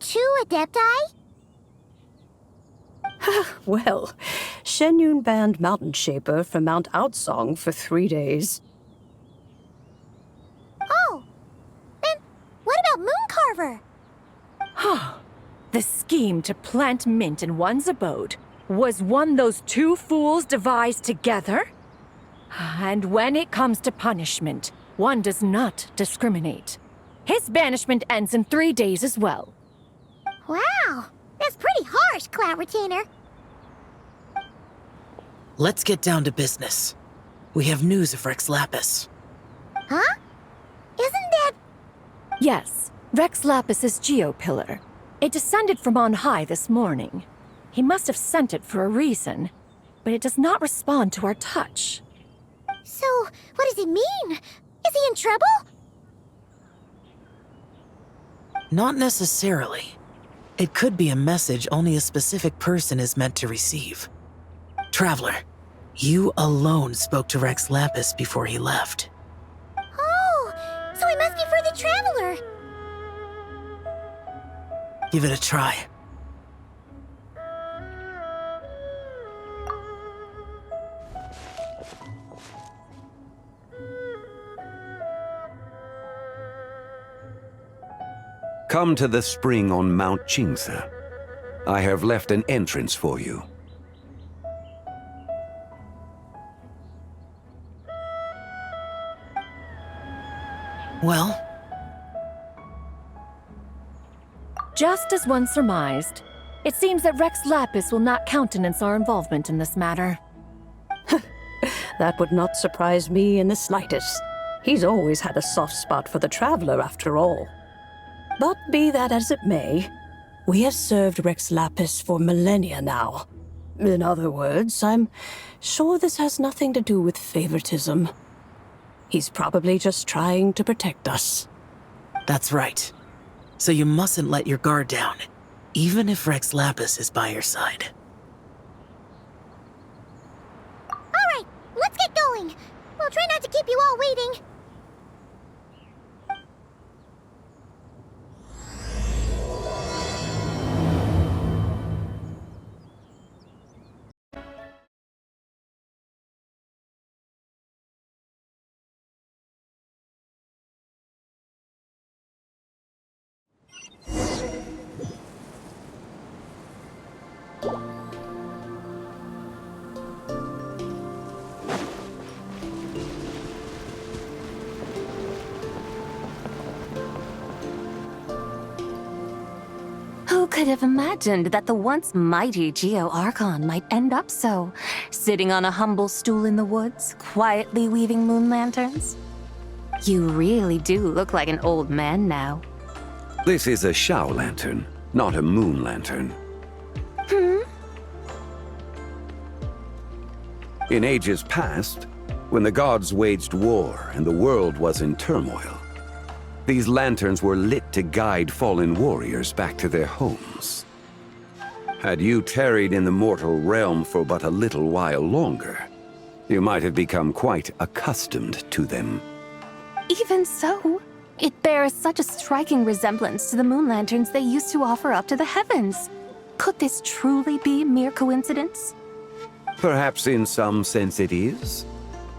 2 Adepti? Well, Shen Yun banned Mountain Shaper from Mount Outsong for 3 days. Oh, then what about Mooncarver? The scheme to plant mint in one's abode was one those two fools devised together? And when it comes to punishment, one does not discriminate. His banishment ends in 3 days as well. Wow, that's pretty harsh, Cloud Retainer. Let's get down to business. We have news of Rex Lapis. Huh? Isn't that... Yes, Rex Lapis's Geopillar. It descended from on high this morning. He must have sent it for a reason, but it does not respond to our touch. So, what does it mean? Is he in trouble? Not necessarily. It could be a message only a specific person is meant to receive. Traveler, you alone spoke to Rex Lapis before he left. Oh, so it must be for the Traveler. Give it a try. Come to the spring on Mount Qingce. I have left an entrance for you. Well, Just as one surmised, it seems that Rex Lapis will not countenance our involvement in this matter. That would not surprise me in the slightest. He's always had a soft spot for the Traveler, after all. But be that as it may, we have served Rex Lapis for millennia now. In other words, I'm sure this has nothing to do with favoritism. He's probably just trying to protect us. that's right. So you mustn't let your guard down, even if Rex Lapis is by your side. Alright, let's get going. We'll try not to keep you all waiting. Who could have imagined that the once mighty Geo Archon might end up so, sitting on a humble stool in the woods, quietly weaving moon lanterns? You really do look like an old man now. This is a Shao lantern, not a moon lantern. In ages past, when the gods waged war and the world was in turmoil, these lanterns were lit to guide fallen warriors back to their homes. Had you tarried in the mortal realm for but a little while longer, you might have become quite accustomed to them. Even so, it bears such a striking resemblance to the moon lanterns they used to offer up to the heavens. Could this truly be mere coincidence? Perhaps in some sense it is,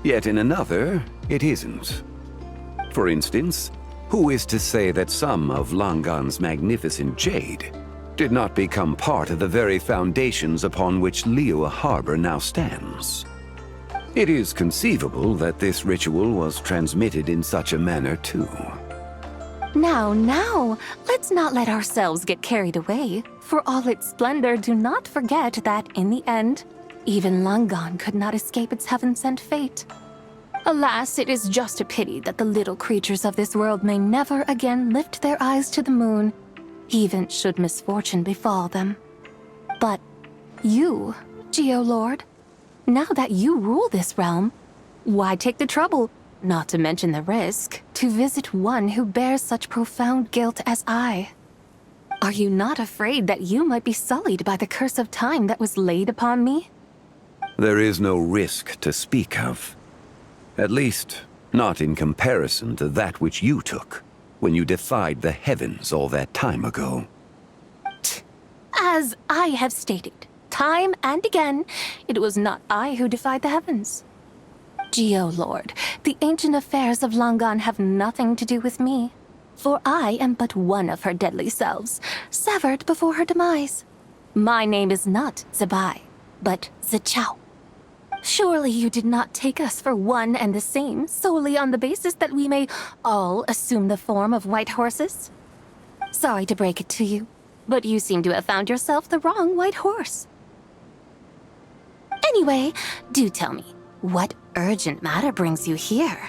yet in another, it isn't. For instance, who is to say that some of Langan's magnificent jade did not become part of the very foundations upon which Liyue Harbor now stands? It is conceivable that this ritual was transmitted in such a manner too. Now, let's not let ourselves get carried away. For all its splendor, do not forget that, in the end, even Langan could not escape its heaven-sent fate. Alas, it is just a pity that the little creatures of this world may never again lift their eyes to the moon, even should misfortune befall them. But you, Geolord, now that you rule this realm, why take the trouble, not to mention the risk, to visit one who bears such profound guilt as I? Are you not afraid that you might be sullied by the curse of time that was laid upon me? There is no risk to speak of. At least, not in comparison to that which you took when you defied the heavens all that time ago. As I have stated, time and again, it was not I who defied the heavens. Geolord, the ancient affairs of Langan have nothing to do with me, for I am but one of her deadly selves, severed before her demise. My name is not Zebai, but Zichao. Surely you did not take us for one and the same solely on the basis that we may all assume the form of white horses? Sorry to break it to you, but you seem to have found yourself the wrong white horse. Anyway, do tell me, what urgent matter brings you here?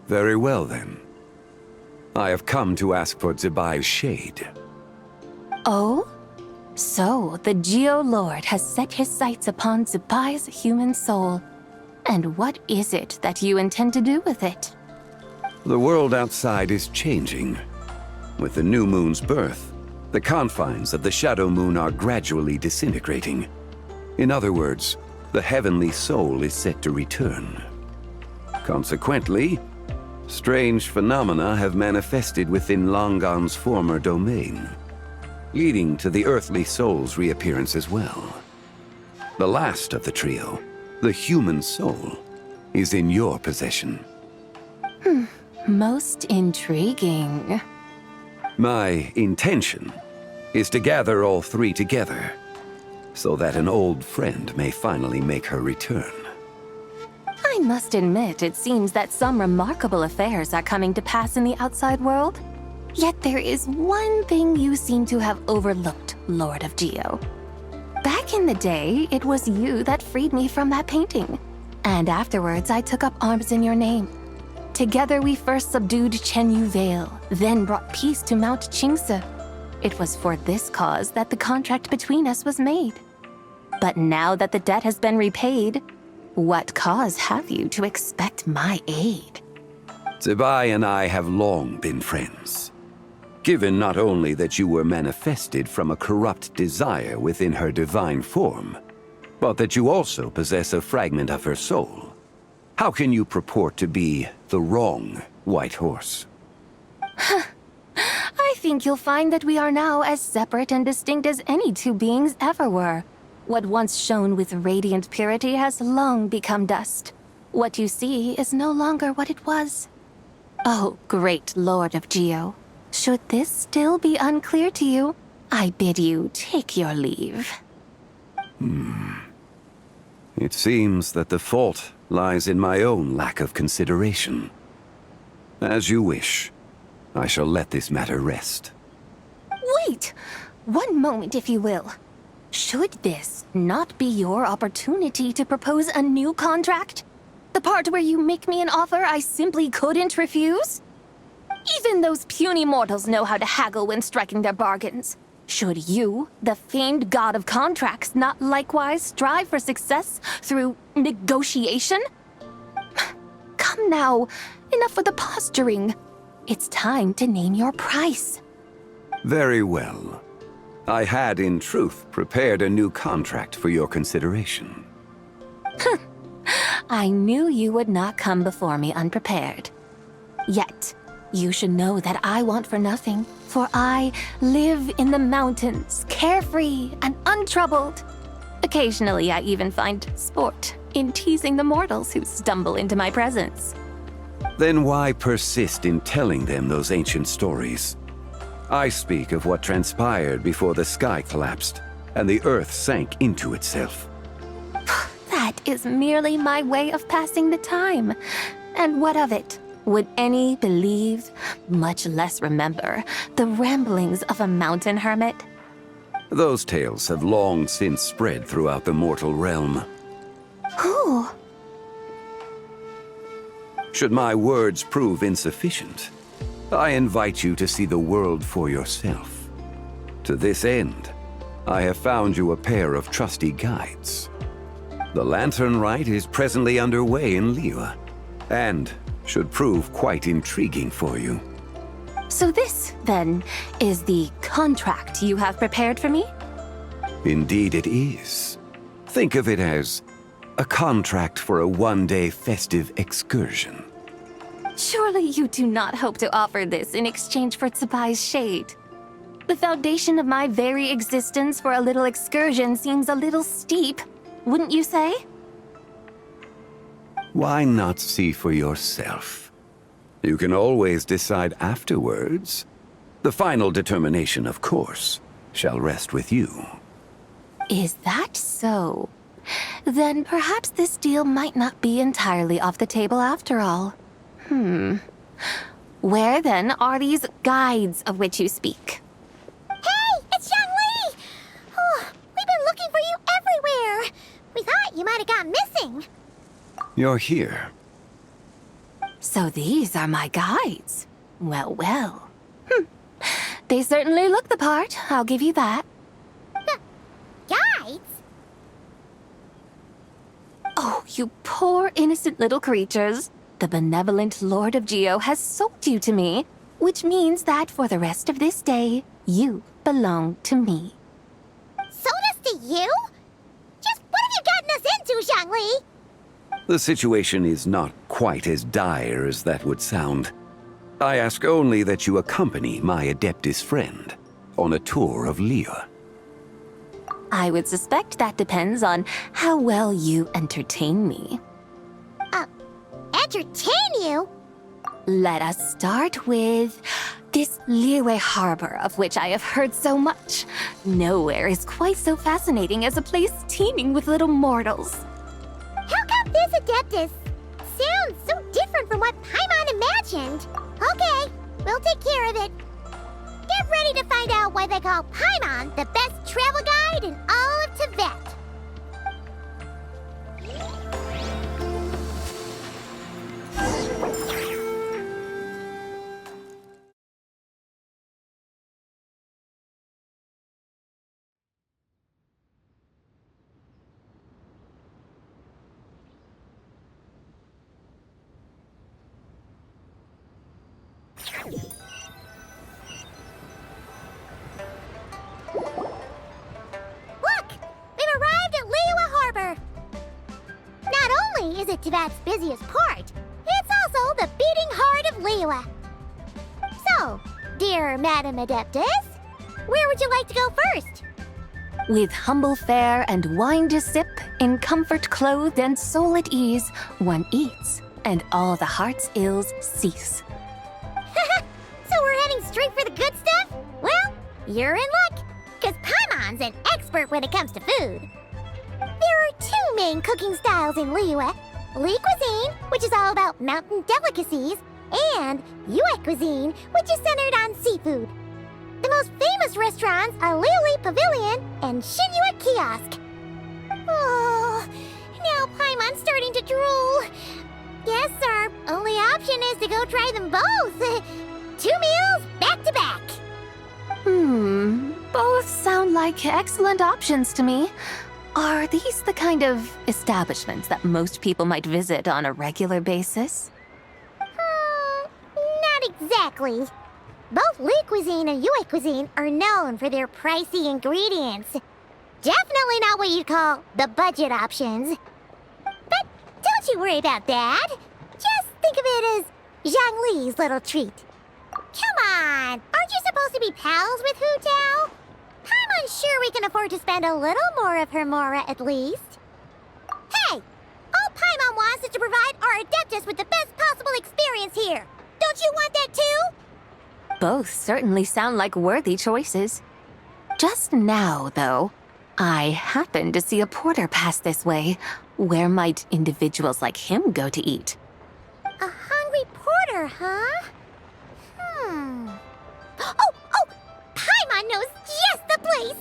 Very well, then. I have come to ask for Zebai's shade. Oh? So, the Geolord has set his sights upon Zebai's human soul. And what is it that you intend to do with it? The world outside is changing. With the new moon's birth, the confines of the Shadow Moon are gradually disintegrating. In other words, the heavenly soul is set to return. Consequently, strange phenomena have manifested within Langan's former domain, leading to the earthly soul's reappearance as well. The last of the trio, the human soul, is in your possession. Most intriguing. My intention is to gather all three together, so that an old friend may finally make her return. I must admit, it seems that some remarkable affairs are coming to pass in the outside world. Yet there is one thing you seem to have overlooked, Lord of Geo. Back in the day, it was you that freed me from that painting. And afterwards, I took up arms in your name. Together we first subdued Chenyu Vale, then brought peace to Mount Qingse. It was for this cause that the contract between us was made. But now that the debt has been repaid, what cause have you to expect my aid? Zebai and I have long been friends. Given not only that you were manifested from a corrupt desire within her divine form, but that you also possess a fragment of her soul, how can you purport to be the wrong white horse? I think you'll find that we are now as separate and distinct as any two beings ever were. What once shone with radiant purity has long become dust. What you see is no longer what it was. Oh, great Lord of Geo. Should this still be unclear to you, I bid you take your leave. It seems that the fault lies in my own lack of consideration. As you wish. I shall let this matter rest. Wait! One moment, if you will. Should this not be your opportunity to propose a new contract? The part where you make me an offer I simply couldn't refuse? Even those puny mortals know how to haggle when striking their bargains. Should you, the famed god of contracts, not likewise strive for success through negotiation? Come now, enough with the posturing. It's time to name your price. Very well. I had, in truth, prepared a new contract for your consideration. I knew you would not come before me unprepared. Yet, you should know that I want for nothing, for I live in the mountains, carefree and untroubled. Occasionally, I even find sport in teasing the mortals who stumble into my presence. Then why persist in telling them those ancient stories? I speak of what transpired before the sky collapsed and the earth sank into itself. That is merely my way of passing the time. And what of it? Would any believe, much less remember, the ramblings of a mountain hermit? Those tales have long since spread throughout the mortal realm. Who? Should my words prove insufficient, I invite you to see the world for yourself. To this end, I have found you a pair of trusty guides. The Lantern Rite is presently underway in Liyue, and should prove quite intriguing for you. So this, then, is the contract you have prepared for me? Indeed it is. Think of it as a contract for a one-day festive excursion. Surely you do not hope to offer this in exchange for Tsubai's shade. The foundation of my very existence for a little excursion seems a little steep, wouldn't you say? Why not see for yourself? You can always decide afterwards. The final determination, of course, shall rest with you. Is that so? Then perhaps this deal might not be entirely off the table after all. Where then are these guides of which you speak? Hey, it's Zhongli! Oh, we've been looking for you everywhere. We thought you might have gone missing. You're here. So these are my guides. Well, well. They certainly look the part, I'll give you that. Guides? Oh, you poor innocent little creatures. The benevolent Lord of Geo has sold you to me, which means that for the rest of this day, you belong to me. Sold us to you? Just what have you gotten us into, Zhongli? The situation is not quite as dire as that would sound. I ask only that you accompany my Adeptus friend on a tour of Liyue. I would suspect that depends on how well you entertain me. Entertain you? Let us start with this Liyue Harbor of which I have heard so much. Nowhere is quite so fascinating as a place teeming with little mortals. How come this Adeptus sounds so different from what Paimon imagined? Okay, we'll take care of it. Get ready to find out why they call Paimon the best travel guide in all of Tibet. Look! We've arrived at Liyue Harbor! Not only is it Tibet's busiest port, it's also the beating heart of Liyue. So, dear Madam Adeptus, where would you like to go first? With humble fare and wine to sip, in comfort clothed and soul at ease, one eats, and all the heart's ills cease. So we're heading straight for the good stuff? Well, you're in luck, because Paimon's an expert when it comes to food. There are two main cooking styles in Liyue. Li cuisine, which is all about mountain delicacies, and Yue cuisine, which is centered on seafood. The most famous restaurants are Liuli Pavilion and Shinyue Kiosk. Oh, now Paimon's starting to drool. Guess our only option is to go try them both. 2 meals back to back. Both sound like excellent options to me. Are these the kind of establishments that most people might visit on a regular basis? Not exactly. Both Li cuisine and Yue cuisine are known for their pricey ingredients. Definitely not what you'd call the budget options. But don't you worry about that. Just think of it as Zhongli's little treat. Come on, aren't you supposed to be pals with Hu Tao? I'm unsure we can afford to spend a little more of her mora at least. Hey, all Paimon wants is to provide our Adeptus with the best possible experience here. Don't you want that too? Both certainly sound like worthy choices. Just now, though, I happened to see a porter pass this way. Where might individuals like him go to eat? A hungry porter, huh? Oh! Paimon knows just the place!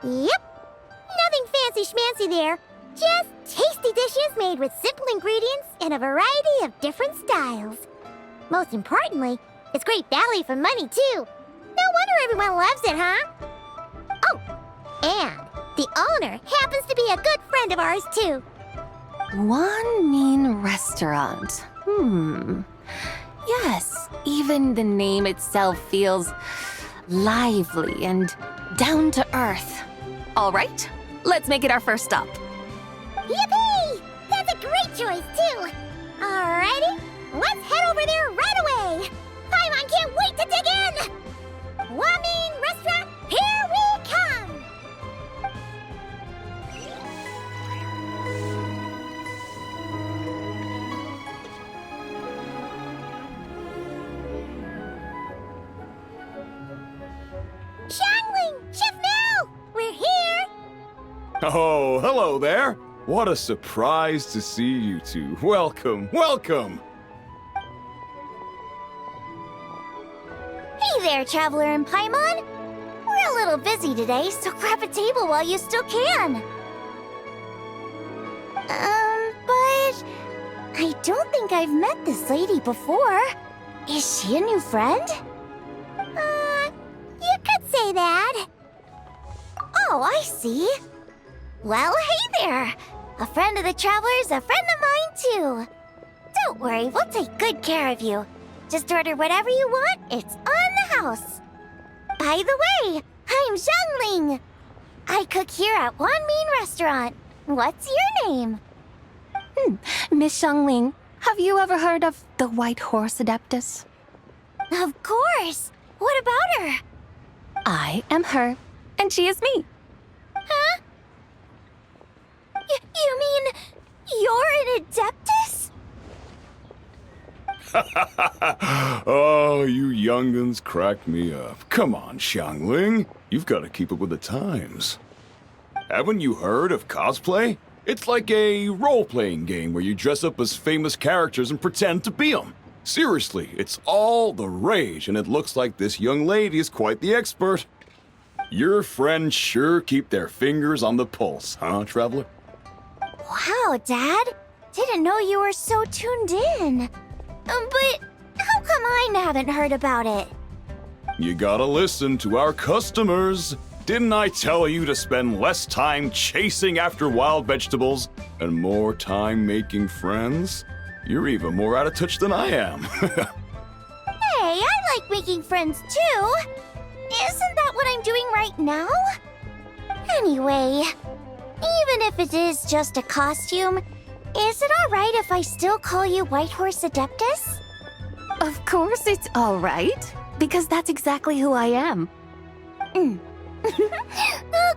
Yep. Nothing fancy schmancy there. Just tasty dishes made with simple ingredients in a variety of different styles. Most importantly, it's great value for money, too. No wonder everyone loves it, huh? Oh, and the owner happens to be a good friend of ours, too. One mean restaurant. Yes, even the name itself feels lively and down to earth. All right, let's make it our first stop. Yippee! That's a great choice, too. Alrighty, let's head over there right away. Paimon can't wait to dig in. Wamin Oh, hello there. What a surprise to see you two. Welcome, welcome. Hey there, Traveler and Paimon. We're a little busy today, so grab a table while you still can. But I don't think I've met this lady before. Is she a new friend? You could say that. Oh, I see. Well, hey there. A friend of the Traveler's a friend of mine, too. Don't worry, we'll take good care of you. Just order whatever you want, it's on the house. By the way, I'm Xiangling. I cook here at Wanmin Restaurant. What's your name? Miss Xiangling, have you ever heard of the White Horse Adeptus? Of course. What about her? I am her, and she is me. Huh? You mean you're an Adeptus? Oh, you young'uns crack me up. Come on, Xiangling. You've got to keep up with the times. Haven't you heard of cosplay? It's like a role-playing game where you dress up as famous characters and pretend to be them. Seriously, it's all the rage, and it looks like this young lady is quite the expert. Your friends sure keep their fingers on the pulse, huh, Traveler? Wow, Dad. Didn't know you were so tuned in. But how come I haven't heard about it? You gotta listen to our customers. Didn't I tell you to spend less time chasing after wild vegetables and more time making friends? You're even more out of touch than I am. Hey, I like making friends too. Isn't that what I'm doing right now? Anyway, even if it is just a costume, is it alright if I still call you White Horse Adeptus? Of course it's all right, because that's exactly who I am.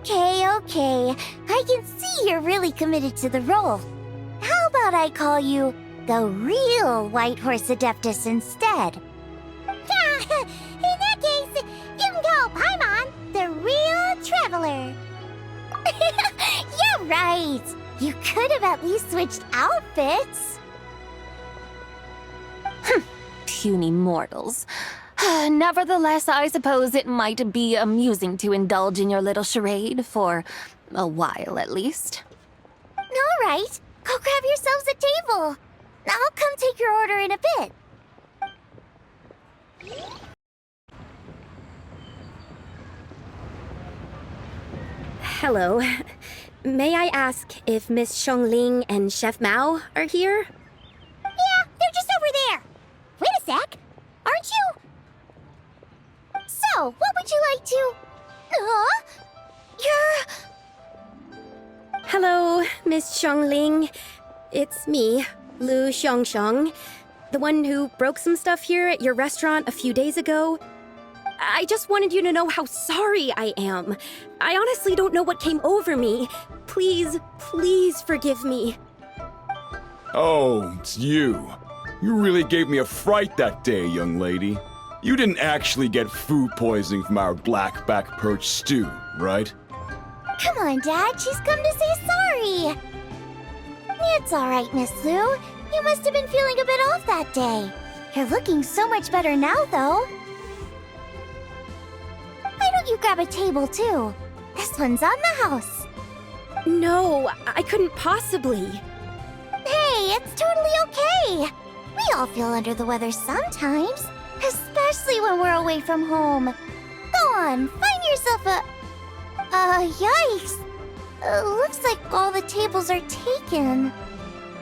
Okay. I can see you're really committed to the role. How about I call you the real White Horse Adeptus instead? In that case, you can call Paimon the real Traveler. Yeah, right. You could have at least switched outfits. Puny mortals. Nevertheless, I suppose it might be amusing to indulge in your little charade for a while at least. All right, go grab yourselves a table. I'll come take your order in a bit. Hello. May I ask if Miss Xiangling and Chef Mao are here? Yeah, they're just over there. Wait a sec. Aren't you? So, what would you like to... You're... Hello, Miss Xiangling. It's me, Lu Xiangxiang, the one who broke some stuff here at your restaurant a few days ago. I just wanted you to know how sorry I am. I honestly don't know what came over me. Please forgive me. Oh, it's you. You really gave me a fright that day, young lady. You didn't actually get food poisoning from our black-back perch stew, right? Come on, Dad. She's come to say sorry. It's all right, Miss Lu. You must have been feeling a bit off that day. You're looking so much better now, though. Why don't you grab a table, too? This one's on the house. No, I couldn't possibly. Hey, it's totally okay. We all feel under the weather sometimes, especially when we're away from home. Go on, find yourself a... yikes. Looks like all the tables are taken.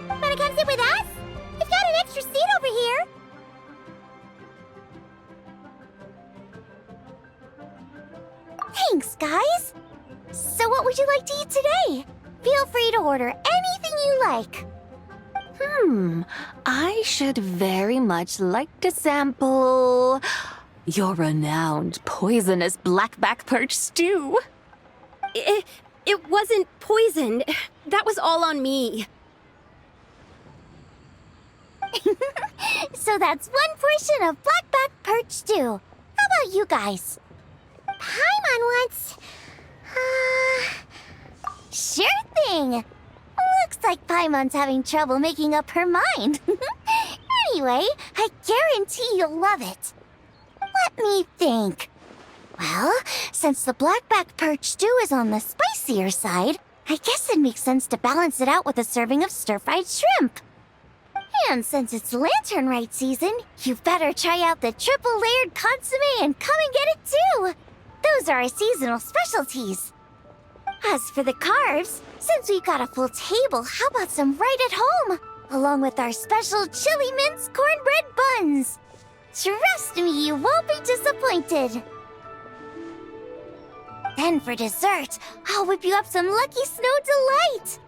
Wanna come sit with us? We've got an extra seat over here. Thanks, guys. So what would you like to eat today? Feel free to order anything you like. I should very much like to sample your renowned poisonous blackback perch stew. It wasn't poisoned. That was all on me. So that's one portion of blackback perch stew. How about you guys? Paimon wants... Sure thing. Looks like Paimon's having trouble making up her mind. Anyway, I guarantee you'll love it. Let me think. Well, since the blackback perch stew is on the spicier side, I guess it makes sense to balance it out with a serving of stir-fried shrimp. And since it's Lantern Rite season, you better try out the triple-layered consommé and come and get it too. Those are our seasonal specialties. As for the carbs, since we've got a full table, how about some right at home? Along with our special chili mince cornbread buns. Trust me, you won't be disappointed. Then for dessert, I'll whip you up some Lucky Snow Delight.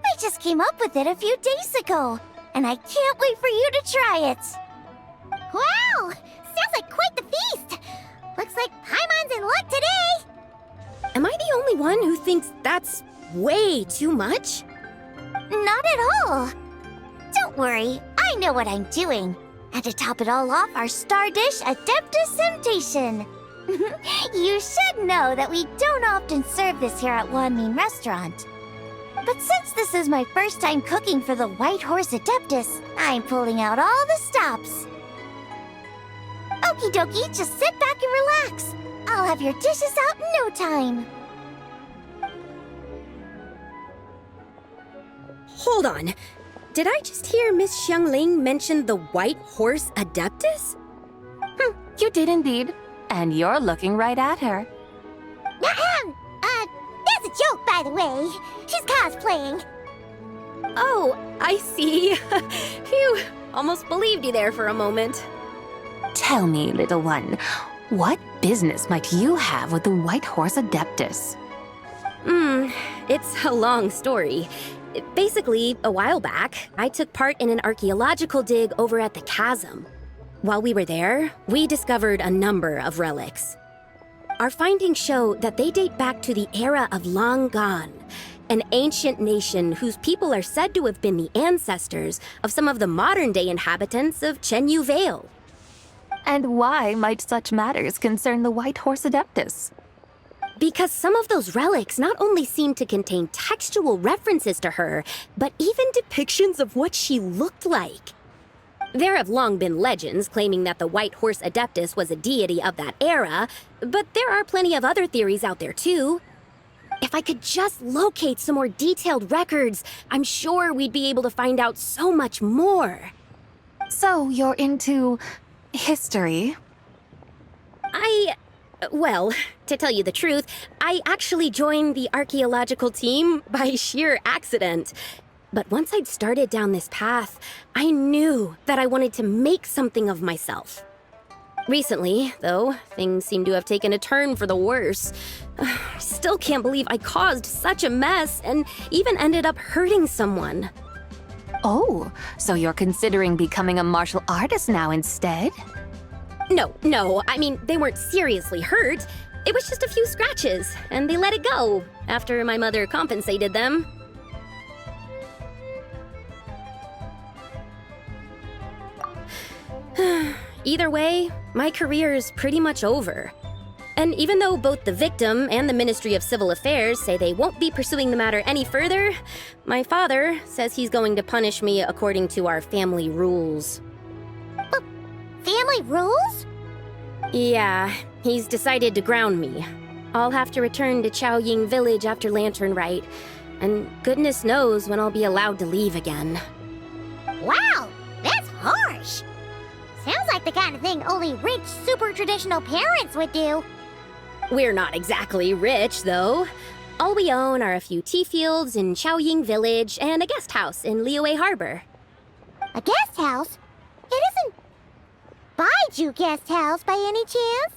I just came up with it a few days ago, and I can't wait for you to try it. Wow! Sounds like quite the feast! Looks like Paimon's in luck today! Am I the only one who thinks that's way too much? Not at all. Don't worry, I know what I'm doing. And to top it all off, our star dish, Adeptus Temptation. You should know that we don't often serve this here at Wanmin Restaurant. But since this is my first time cooking for the White Horse Adeptus, I'm pulling out all the stops. Okie dokie, just sit back and relax. I'll have your dishes out in no time. Hold on. Did I just hear Miss Xiangling mention the White Horse Adeptus? You did indeed. And you're looking right at her. That's a joke, by the way. She's cosplaying. Oh, I see. Phew, almost believed you there for a moment. Tell me, little one, what business might you have with the White Horse Adeptus? It's a long story. Basically, a while back, I took part in an archaeological dig over at the chasm. While we were there, we discovered a number of relics. Our findings show that they date back to the era of Langan, an ancient nation whose people are said to have been the ancestors of some of the modern-day inhabitants of Chenyu Vale. And why might such matters concern the White Horse Adeptus? Because some of those relics not only seem to contain textual references to her, but even depictions of what she looked like. There have long been legends claiming that the White Horse Adeptus was a deity of that era, but there are plenty of other theories out there too. If I could just locate some more detailed records, I'm sure we'd be able to find out so much more. So you're into history? Well, to tell you the truth, I actually joined the archaeological team by sheer accident. But once I'd started down this path, I knew that I wanted to make something of myself. Recently, though, things seem to have taken a turn for the worse. I still can't believe I caused such a mess and even ended up hurting someone. Oh, so you're considering becoming a martial artist now instead? No, I mean, they weren't seriously hurt. It was just a few scratches, and they let it go after my mother compensated them. Either way, my career is pretty much over. And even though both the victim and the Ministry of Civil Affairs say they won't be pursuing the matter any further, my father says he's going to punish me according to our family rules. Family rules? Yeah, he's decided to ground me. I'll have to return to Chaoying Village after Lantern Rite, and goodness knows when I'll be allowed to leave again. Wow, that's harsh. Sounds like the kind of thing only rich, super traditional parents would do. We're not exactly rich, though. All we own are a few tea fields in Chaoying Village and a guest house in Liyue Harbor. A guest house? It isn't Baiju Guest House by any chance?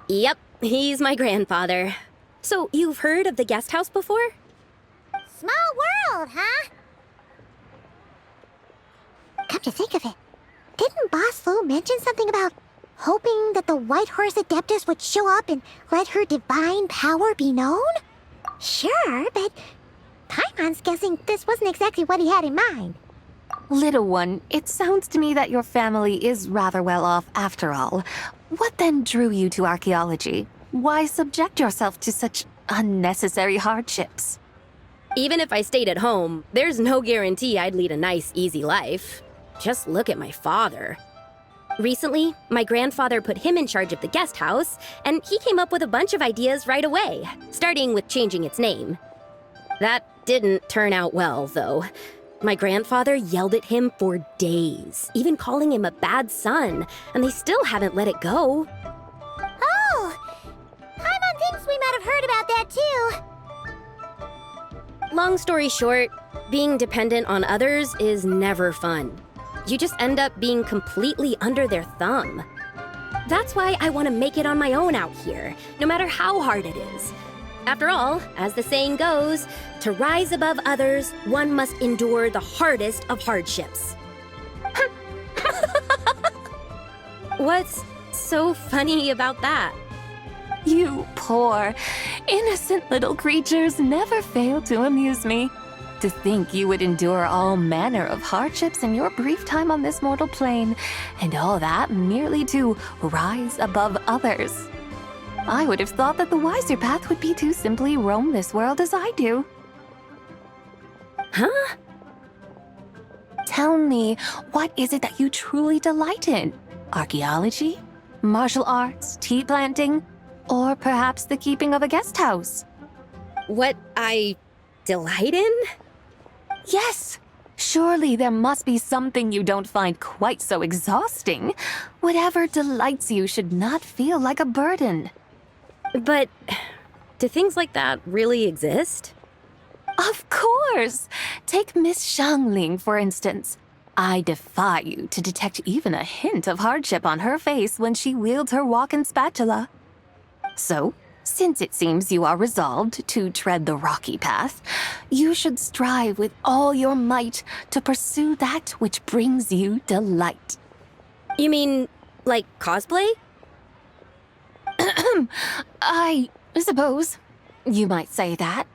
Yep, he's my grandfather. So, you've heard of the guest house before? Small world, huh? Come to think of it, didn't Boss Lu mention something about hoping that the White Horse Adeptus would show up and let her divine power be known? Sure, but Paimon's guessing this wasn't exactly what he had in mind. Little one, it sounds to me that your family is rather well off after all. What then drew you to archaeology? Why subject yourself to such unnecessary hardships? Even if I stayed at home, there's no guarantee I'd lead a nice, easy life. Just look at my father. Recently, my grandfather put him in charge of the guest house, and he came up with a bunch of ideas right away, starting with changing its name. That didn't turn out well, though. My grandfather yelled at him for days, even calling him a bad son, and they still haven't let it go. Oh! Paimon thinks we might have heard about that too. Long story short, being dependent on others is never fun. You just end up being completely under their thumb. That's why I want to make it on my own out here, no matter how hard it is. After all, as the saying goes, to rise above others, one must endure the hardest of hardships. What's so funny about that? You poor, innocent little creatures never fail to amuse me. To think you would endure all manner of hardships in your brief time on this mortal plane, and all that merely to rise above others. I would have thought that the wiser path would be to simply roam this world as I do. Huh? Tell me, what is it that you truly delight in? Archaeology? Martial arts? Tea planting? Or perhaps the keeping of a guest house? What I delight in? Yes! Surely there must be something you don't find quite so exhausting. Whatever delights you should not feel like a burden. But do things like that really exist? Of course! Take Miss Xiangling, for instance. I defy you to detect even a hint of hardship on her face when she wields her walking spatula. So, since it seems you are resolved to tread the rocky path, you should strive with all your might to pursue that which brings you delight. You mean, like cosplay? I suppose you might say that.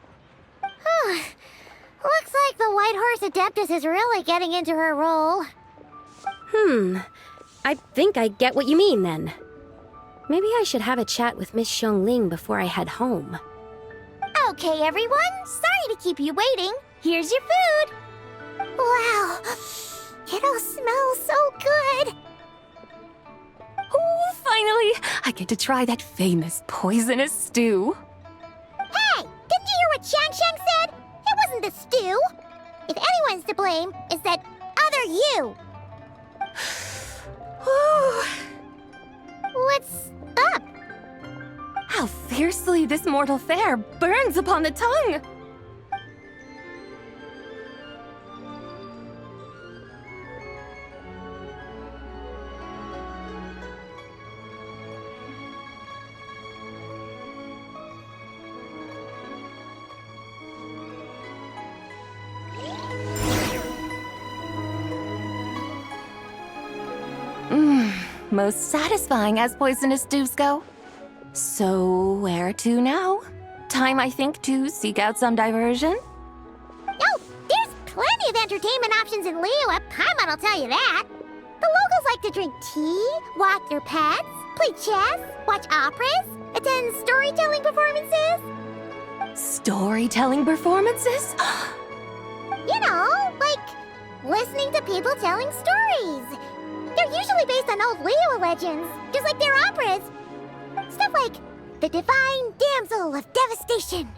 Looks like the White Horse Adeptus is really getting into her role. I think I get what you mean then. Maybe I should have a chat with Miss Xiangling before I head home. Okay, everyone. Sorry to keep you waiting. Here's your food. Wow. It all smells so good. Oh, finally! I get to try that famous poisonous stew. Hey, didn't you hear what Shang said? It wasn't the stew. If anyone's to blame, it's that other you. What's up? How fiercely this mortal fare burns upon the tongue! Most satisfying as poisonous stews go. So, where to now? Time, I think, to seek out some diversion? Oh, there's plenty of entertainment options in Liyue. Paimon will tell you that. The locals like to drink tea, walk their pets, play chess, watch operas, attend storytelling performances. Storytelling performances? You know, like listening to people telling stories. They're usually based on old Liyue legends, just like their operas. Stuff like the Divine Damsel of Devastation,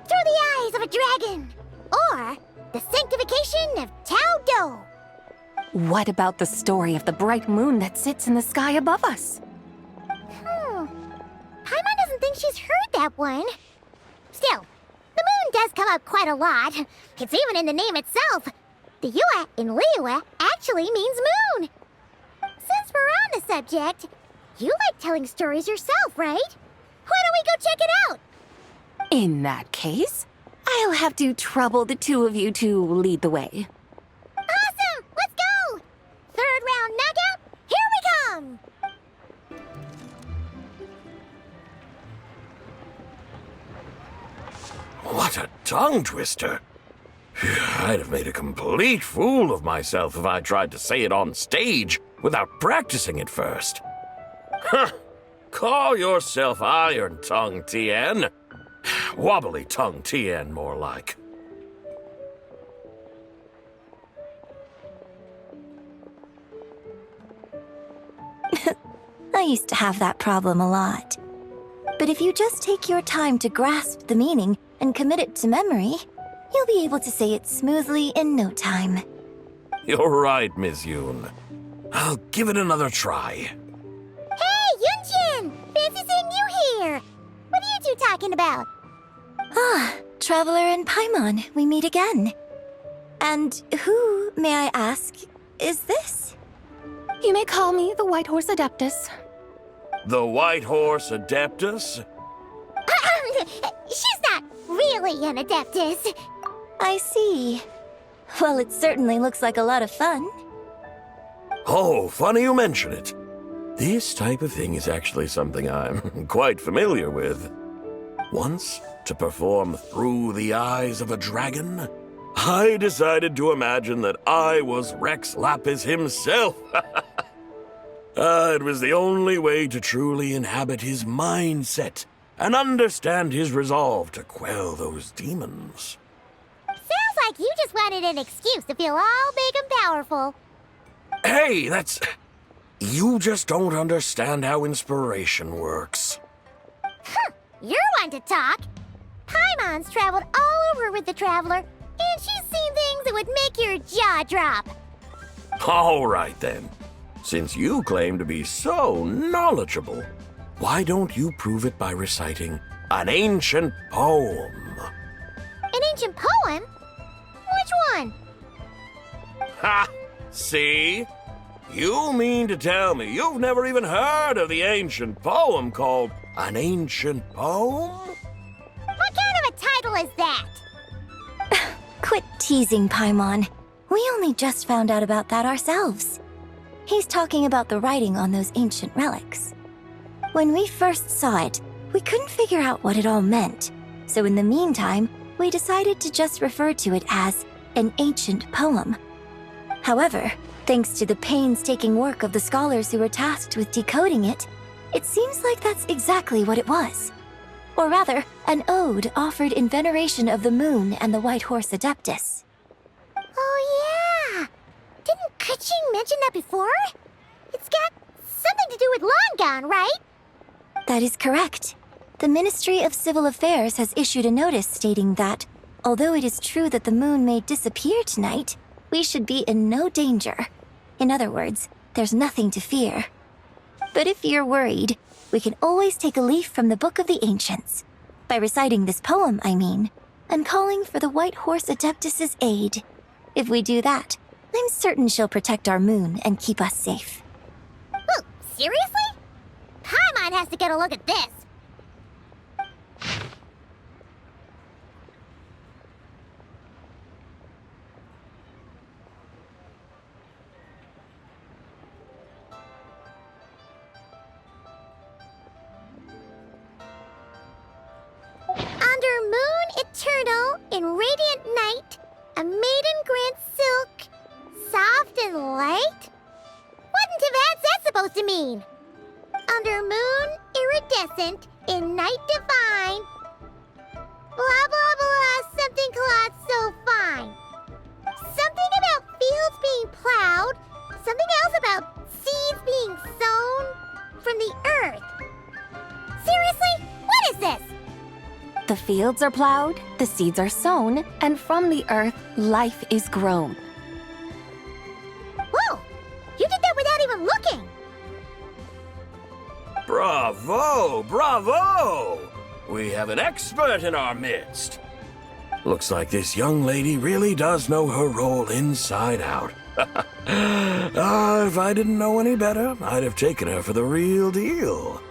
Through the Eyes of a Dragon, or the Sanctification of Tao Do. What about the story of the bright moon that sits in the sky above us? Paimon doesn't think she's heard that one. Still, the moon does come up quite a lot. It's even in the name itself. The Yue in Liyue actually means moon. Since we're on the subject, you like telling stories yourself, right? Why don't we go check it out? In that case, I'll have to trouble the two of you to lead the way. Awesome! Let's go! Third round knockout, here we come! What a tongue twister! I'd have made a complete fool of myself if I tried to say it on stage without practicing it first. Huh! Call yourself Iron Tongue, Tien. Wobbly Tongue, Tien, more like. I used to have that problem a lot. But if you just take your time to grasp the meaning and commit it to memory, you'll be able to say it smoothly in no time. You're right, Miss Yoon. I'll give it another try. Hey, Yunjin! Fancy seeing you here! What are you two talking about? Ah, Traveler and Paimon, we meet again. And who, may I ask, is this? You may call me the White Horse Adeptus. The White Horse Adeptus? She's not really an Adeptus. I see. Well, it certainly looks like a lot of fun. Oh, funny you mention it. This type of thing is actually something I'm quite familiar with. Once, to perform Through the Eyes of a Dragon, I decided to imagine that I was Rex Lapis himself. It was the only way to truly inhabit his mindset and understand his resolve to quell those demons. Sounds like you just wanted an excuse to feel all big and powerful. Hey, that's... You just don't understand how inspiration works. You're one to talk. Paimon's traveled all over with the Traveler, and she's seen things that would make your jaw drop. All right, then. Since you claim to be so knowledgeable, why don't you prove it by reciting an ancient poem? An ancient poem? Which one? Ha! See? You mean to tell me you've never even heard of the ancient poem called An Ancient Poem? What kind of a title is that? Quit teasing, Paimon. We only just found out about that ourselves. He's talking about the writing on those ancient relics. When we first saw it, we couldn't figure out what it all meant. So in the meantime, we decided to just refer to it as an ancient poem. However, thanks to the painstaking work of the scholars who were tasked with decoding it, it seems like that's exactly what it was. Or rather, an ode offered in veneration of the moon and the White Horse Adeptus. Oh, yeah! Didn't Keqing mention that before? It's got something to do with Longon, right? That is correct. The Ministry of Civil Affairs has issued a notice stating that, although it is true that the moon may disappear tonight, we should be in no danger. In other words, there's nothing to fear. But if you're worried, we can always take a leaf from the Book of the Ancients. By reciting this poem, I mean, and calling for the White Horse Adeptus's aid. If we do that, I'm certain she'll protect our moon and keep us safe. Oh, seriously? Paimon has to get a look at this. Under moon eternal, in radiant night, a maiden grants silk, soft and light? What in Tibet's that supposed to mean? Under moon iridescent, in night divine, blah blah blah, something cloth so fine. Something about fields being plowed, something else about seeds being sown from the earth. Seriously? What is this? The fields are plowed, the seeds are sown, and from the earth, life is grown. Whoa! You did that without even looking! Bravo! Bravo! We have an expert in our midst. Looks like this young lady really does know her role inside out. If I didn't know any better, I'd have taken her for the real deal.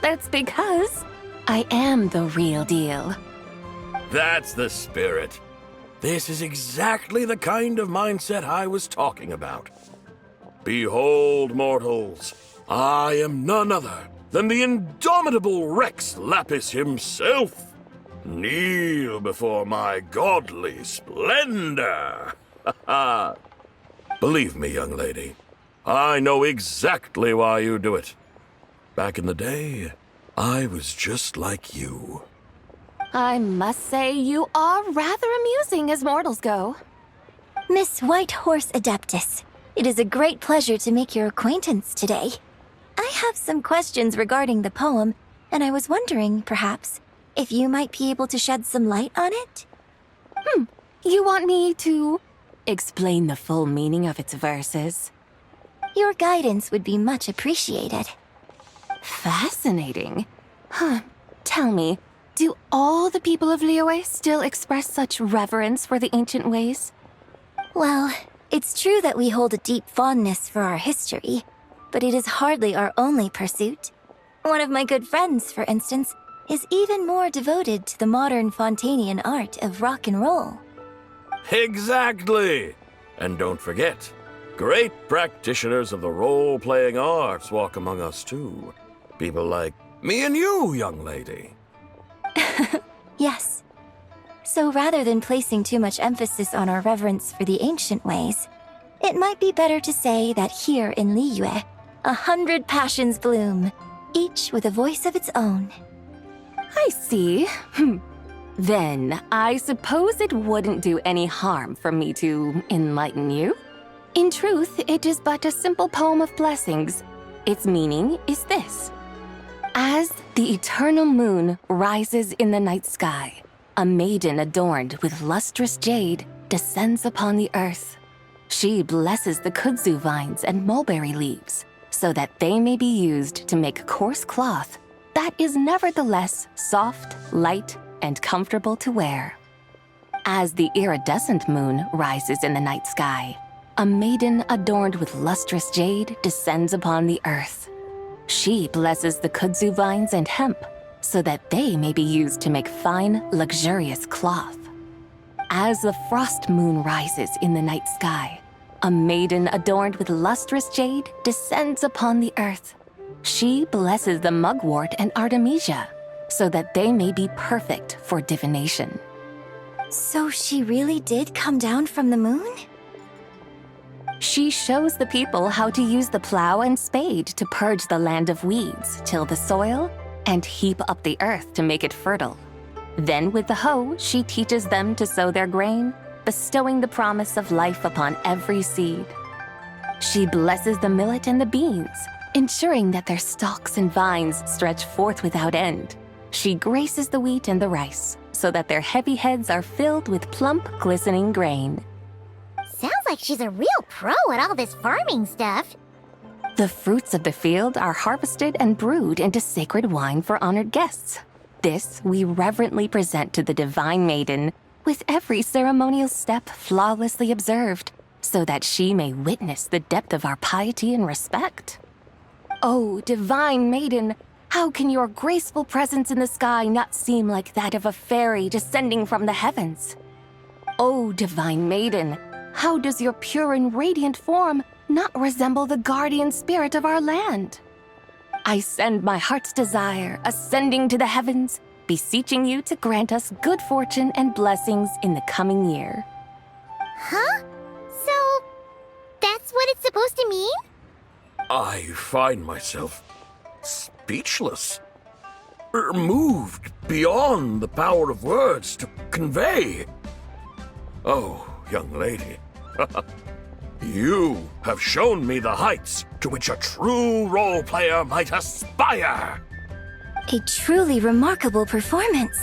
That's because I am the real deal. That's the spirit. This is exactly the kind of mindset I was talking about. Behold, mortals, I am none other than the indomitable Rex Lapis himself. Kneel before my godly splendor. Believe me, young lady, I know exactly why you do it. Back in the day, I was just like you. I must say you are rather amusing as mortals go. Miss White Horse Adeptus, it is a great pleasure to make your acquaintance today. I have some questions regarding the poem, and I was wondering, perhaps, if you might be able to shed some light on it? You want me to explain the full meaning of its verses? Your guidance would be much appreciated. Fascinating. Tell me, do all the people of Liyue still express such reverence for the ancient ways? Well, it's true that we hold a deep fondness for our history, but it is hardly our only pursuit. One of my good friends, for instance, is even more devoted to the modern Fontanian art of rock and roll. Exactly! And don't forget, great practitioners of the role-playing arts walk among us too. People like me and you, young lady. Yes. So rather than placing too much emphasis on our reverence for the ancient ways, it might be better to say that here in Liyue, 100 passions bloom, each with a voice of its own. I see. Then, I suppose it wouldn't do any harm for me to enlighten you. In truth, it is but a simple poem of blessings. Its meaning is this. As the eternal moon rises in the night sky, a maiden adorned with lustrous jade descends upon the earth. She blesses the kudzu vines and mulberry leaves, so that they may be used to make coarse cloth that is nevertheless soft, light, and comfortable to wear. As the iridescent moon rises in the night sky, a maiden adorned with lustrous jade descends upon the earth. She blesses the kudzu vines and hemp, so that they may be used to make fine, luxurious cloth. As the frost moon rises in the night sky, a maiden adorned with lustrous jade descends upon the earth. She blesses the mugwort and artemisia, so that they may be perfect for divination. So she really did come down from the moon? She shows the people how to use the plow and spade to purge the land of weeds, till the soil, and heap up the earth to make it fertile. Then with the hoe, she teaches them to sow their grain, bestowing the promise of life upon every seed. She blesses the millet and the beans, ensuring that their stalks and vines stretch forth without end. She graces the wheat and the rice, so that their heavy heads are filled with plump, glistening grain. Sounds like she's a real pro at all this farming stuff. The fruits of the field are harvested and brewed into sacred wine for honored guests. This we reverently present to the divine maiden, with every ceremonial step flawlessly observed, so that she may witness the depth of our piety and respect. Oh, divine maiden, how can your graceful presence in the sky not seem like that of a fairy descending from the heavens? Oh, divine maiden, how does your pure and radiant form not resemble the guardian spirit of our land? I send my heart's desire, ascending to the heavens, beseeching you to grant us good fortune and blessings in the coming year. Huh? So, that's what it's supposed to mean? I find myself speechless, moved beyond the power of words to convey. Oh, young lady, you have shown me the heights to which a true role player might aspire. A truly remarkable performance.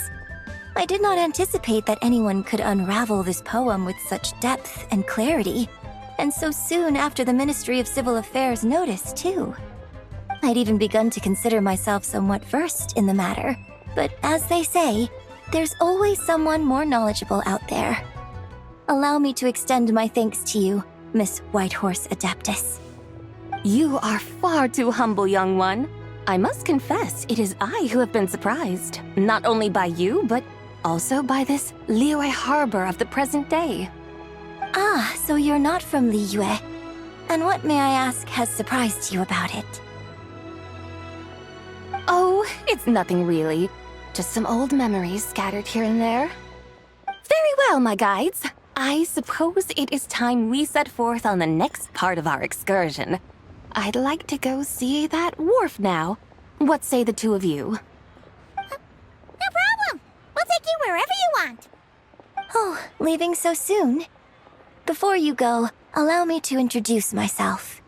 I did not anticipate that anyone could unravel this poem with such depth and clarity, and so soon after the Ministry of Civil Affairs notice, too. I'd even begun to consider myself somewhat versed in the matter, but as they say, there's always someone more knowledgeable out there. Allow me to extend my thanks to you, Miss Whitehorse Adeptus. You are far too humble, young one. I must confess, it is I who have been surprised, not only by you, but also by this Liyue harbor of the present day. Ah, so you're not from Liyue. And what, may I ask, has surprised you about it? Oh, it's nothing really. Just some old memories scattered here and there. Very well, my guides. I suppose it is time we set forth on the next part of our excursion. I'd like to go see that wharf now. What say the two of you? No problem. We'll take you wherever you want. Oh, leaving so soon? Before you go, allow me to introduce myself.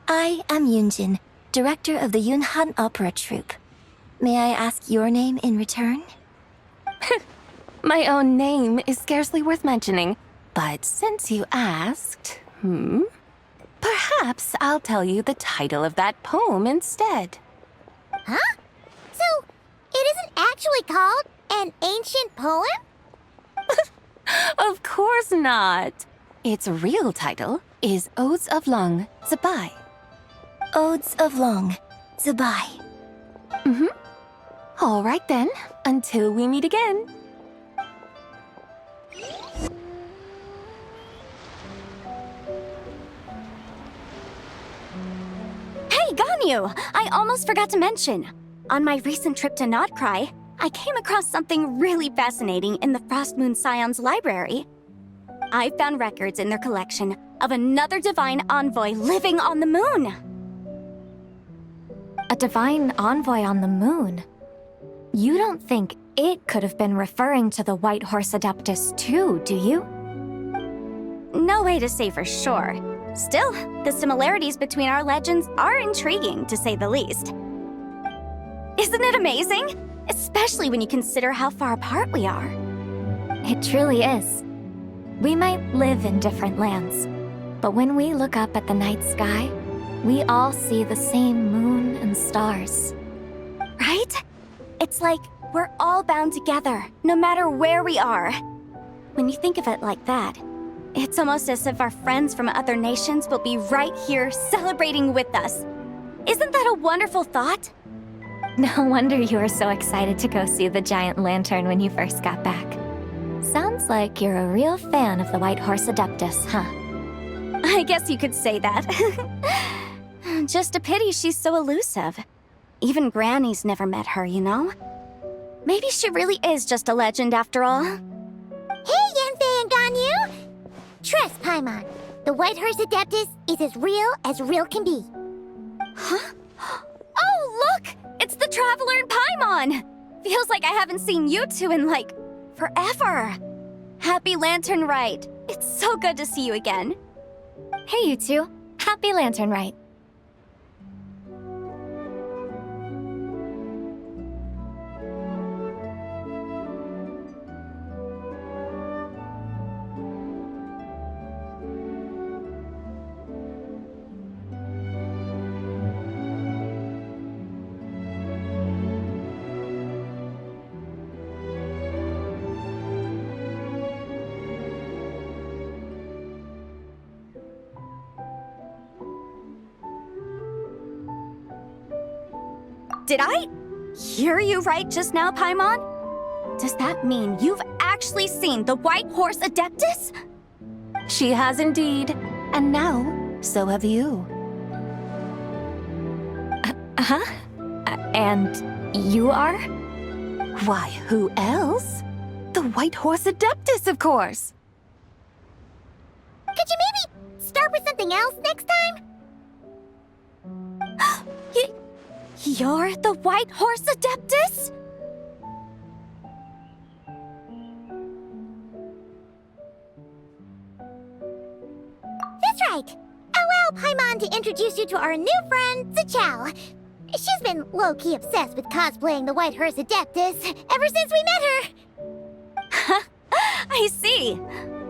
I am Yunjin, director of the Yunhan Opera Troupe. May I ask your name in return? My own name is scarcely worth mentioning, but since you asked, perhaps I'll tell you the title of that poem instead. Huh? So, it isn't actually called an ancient poem? Of course not. Its real title is Odes of Long Zabai. Odes of Long Zabai. All right then, until we meet again. Hey, Ganyu! I almost forgot to mention. On my recent trip to Notcry, I came across something really fascinating in the Frostmoon Scion's library. I found records in their collection of another divine envoy living on the moon. A divine envoy on the moon? You don't think it could have been referring to the White Horse Adeptus too, do you? No way to say for sure. Still, the similarities between our legends are intriguing, to say the least. Isn't it amazing? Especially when you consider how far apart we are. It truly is. We might live in different lands, but when we look up at the night sky, we all see the same moon and stars. Right? It's like we're all bound together, no matter where we are. When you think of it like that, it's almost as if our friends from other nations will be right here celebrating with us. Isn't that a wonderful thought? No wonder you were so excited to go see the giant lantern when you first got back. Sounds like you're a real fan of the White Horse Adeptus, huh? I guess you could say that. Just a pity she's so elusive. Even Granny's never met her, you know? Maybe she really is just a legend after all. Hey, Yanfei and Ganyu! Trust Paimon. The White Horse Adeptus is as real can be. Huh? Oh, look! It's the Traveler and Paimon! Feels like I haven't seen you two in, like, forever. Happy Lantern Rite. It's so good to see you again. Hey, you two. Happy Lantern Rite. Did I hear you right just now, Paimon? Does that mean you've actually seen the White Horse Adeptus? She has indeed, and now, so have you. And you are? Why, who else? The White Horse Adeptus, of course! Could you maybe start with something else next time? You're the White Horse Adeptus? That's right. Allow Paimon to introduce you to our new friend, Zichao. She's been low-key obsessed with cosplaying the White Horse Adeptus ever since we met her. I see.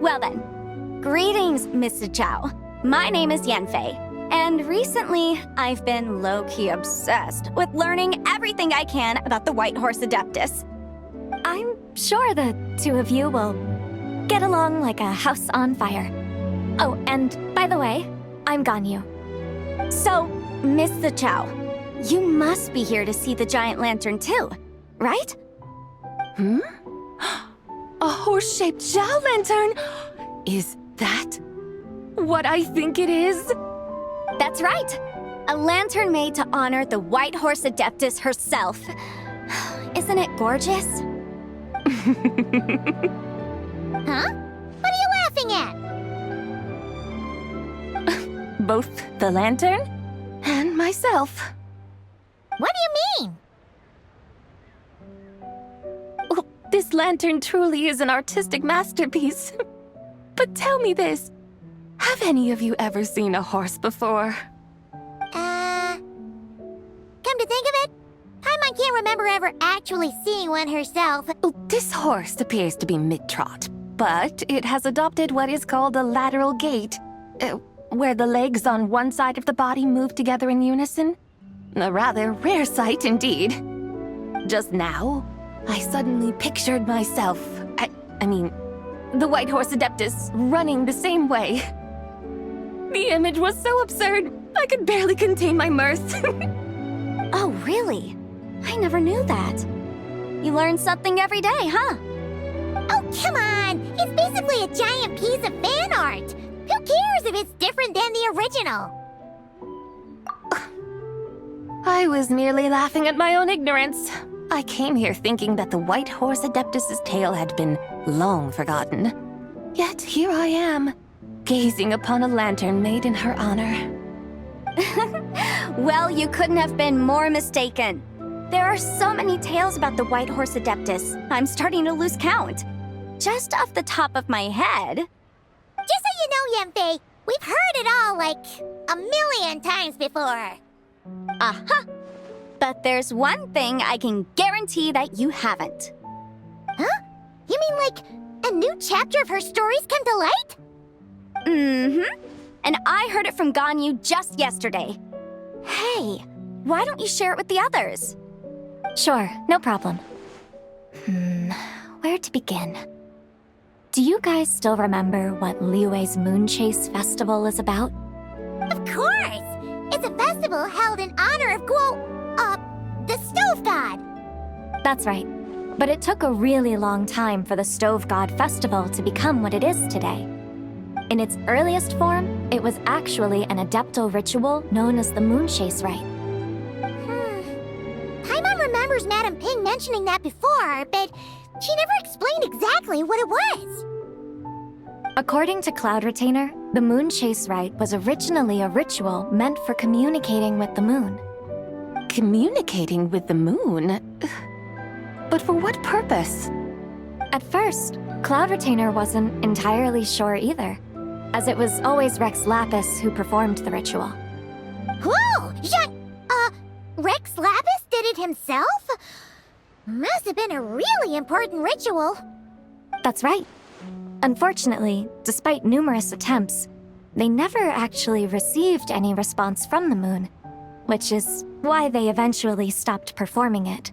Well then, greetings, Miss Zichao. My name is Yanfei. And recently, I've been low-key obsessed with learning everything I can about the White Horse Adeptus. I'm sure the two of you will get along like a house on fire. Oh, and by the way, I'm Ganyu. So, Miss Zichao, you must be here to see the giant lantern too, right? A horse-shaped Zhao lantern? Is that what I think it is? That's right! A lantern made to honor the White Horse Adeptus herself. Isn't it gorgeous? Huh? What are you laughing at? Both the lantern and myself. What do you mean? Oh, this lantern truly is an artistic masterpiece. But tell me this. Have any of you ever seen a horse before? remember ever actually seeing one herself. Oh, this horse appears to be mid-trot, but it has adopted what is called a lateral gait, where the legs on one side of the body move together in unison. A rather rare sight indeed. Just now, I suddenly pictured myself, I mean, the White Horse Adeptus running the same way. The image was so absurd, I could barely contain my mirth. Oh, really? I never knew that. You learn something every day, huh? Oh, come on! It's basically a giant piece of fan art! Who cares if it's different than the original? I was merely laughing at my own ignorance. I came here thinking that the White Horse Adeptus's tale had been long forgotten. Yet here I am, gazing upon a lantern made in her honor. Well, you couldn't have been more mistaken. There are so many tales about the White Horse Adeptus, I'm starting to lose count. Just off the top of my head... Just so you know, Yanfei, we've heard it all like a million times before. Aha! But there's one thing I can guarantee that you haven't. Huh? You mean like a new chapter of her stories come to light? Mm-hmm. And I heard it from Ganyu just yesterday. Hey, why don't you share it with the others? Sure, no problem. Where to begin? Do you guys still remember what Liyue's Moon Chase Festival is about? Of course! It's a festival held in honor of the Stove God. That's right. But it took a really long time for the Stove God Festival to become what it is today. In its earliest form, it was actually an adeptal ritual known as the Moon Chase Rite. Paimon remembers Madame Ping mentioning that before, but she never explained exactly what it was. According to Cloud Retainer, the Moon Chase Rite was originally a ritual meant for communicating with the moon. Communicating with the moon? But for what purpose? At first, Cloud Retainer wasn't entirely sure either, as it was always Rex Lapis who performed the ritual. Whoa! Rex Lapis did it himself? Must have been a really important ritual. That's right. Unfortunately, despite numerous attempts, they never actually received any response from the moon, which is why they eventually stopped performing it.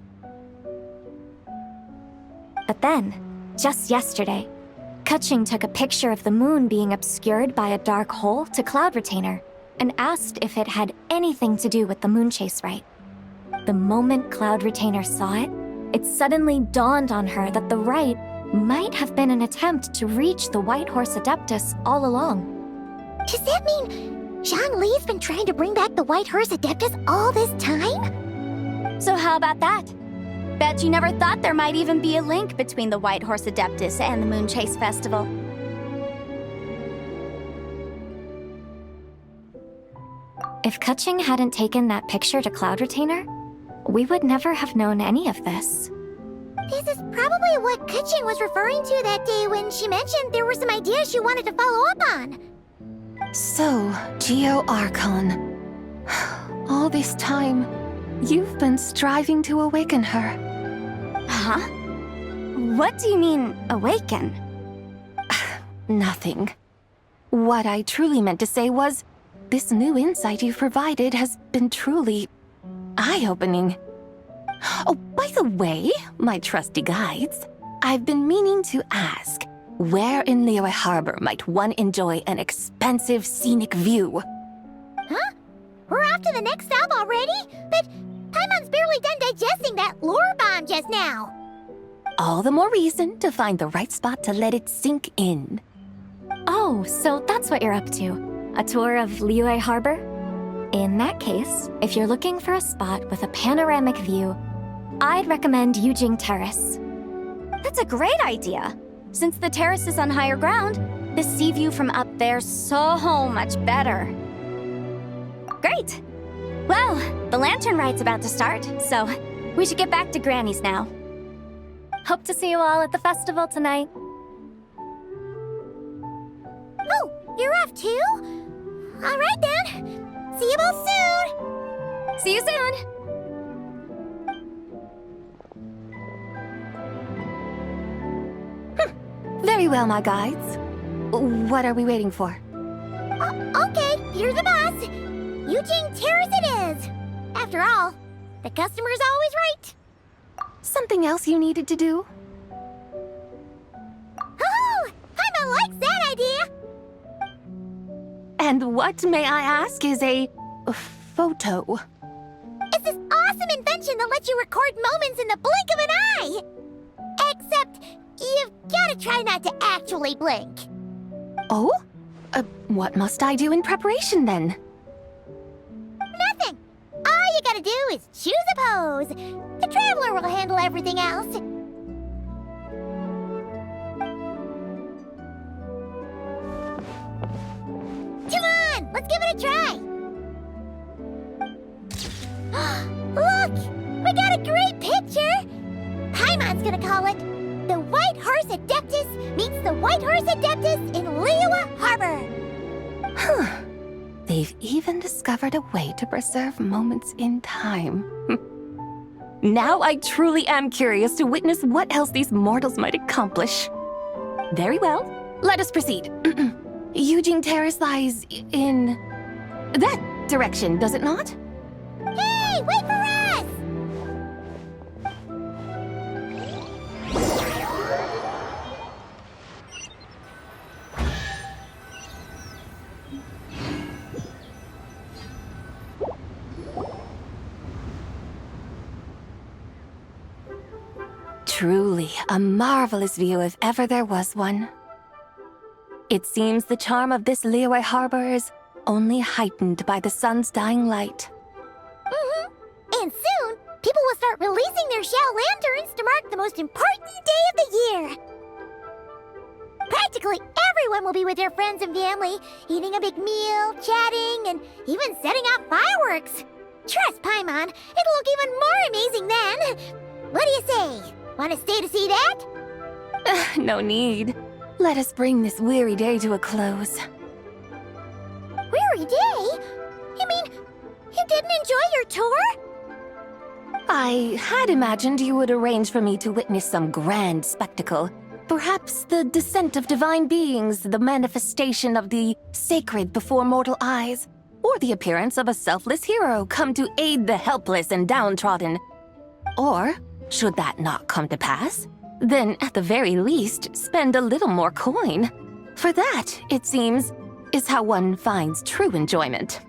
But then, just yesterday, Keqing took a picture of the moon being obscured by a dark hole to Cloud Retainer and asked if it had anything to do with the Moon Chase Rite. The moment Cloud Retainer saw it, it suddenly dawned on her that the rite might have been an attempt to reach the White Horse Adeptus all along. Does that mean Zhongli's been trying to bring back the White Horse Adeptus all this time? So how about that? Bet you never thought there might even be a link between the White Horse Adeptus and the Moon Chase Festival. If Keqing hadn't taken that picture to Cloud Retainer, we would never have known any of this. This is probably what Keqing was referring to that day when she mentioned there were some ideas she wanted to follow up on. So, Geo Archon. All this time, you've been striving to awaken her. Huh? What do you mean, awaken? Nothing. What I truly meant to say was, this new insight you've provided has been truly eye-opening. Oh, by the way, my trusty guides, I've been meaning to ask, where in Liyue Harbor might one enjoy an expensive scenic view? Huh? We're off to the next stop already? But Paimon's barely done digesting that lore bomb just now. All the more reason to find the right spot to let it sink in. Oh, so that's what you're up to. A tour of Liyue Harbor? In that case, if you're looking for a spot with a panoramic view, I'd recommend Yujing Terrace. That's a great idea. Since the terrace is on higher ground, the sea view from up there's so much better. Great! Well, the lantern ride's about to start, so we should get back to Granny's now. Hope to see you all at the festival tonight. Oh, you're off too? All right then. See you both soon. See you soon! Very well, my guides. What are we waiting for? Okay, you're the boss. Eugene Terrace it is. After all, the customer's always right. Something else you needed to do? Oh, Paimon likes that idea. And what, may I ask, is a photo? It's this awesome invention that lets you record moments in the blink of an eye. Except, you've gotta try not to actually blink. Oh? What must I do in preparation then? Nothing. All you gotta do is choose a pose. The Traveler will handle everything else. Come on, let's give it a try. Look, we got a great picture. Paimon's gonna call it The White Horse Adeptus Meets the White Horse Adeptus in Liyue Harbor. Huh. They've even discovered a way to preserve moments in time. Now I truly am curious to witness what else these mortals might accomplish. Very well, let us proceed. Eugene Terrace lies in that direction, does it not? Hey, wait for us! Truly a marvelous view if ever there was one. It seems the charm of this Liyue Harbor is only heightened by the sun's dying light. And soon, people will start releasing their shell lanterns to mark the most important day of the year. Practically everyone will be with their friends and family, eating a big meal, chatting, and even setting off fireworks. Trust Paimon, it'll look even more amazing then. What do you say? Want to stay to see that? No need. Let us bring this weary day to a close. Weary day? You mean you didn't enjoy your tour? I had imagined you would arrange for me to witness some grand spectacle. Perhaps the descent of divine beings, the manifestation of the sacred before mortal eyes, or the appearance of a selfless hero come to aid the helpless and downtrodden. Or, should that not come to pass, then at the very least spend a little more coin. For that, it seems, is how one finds true enjoyment.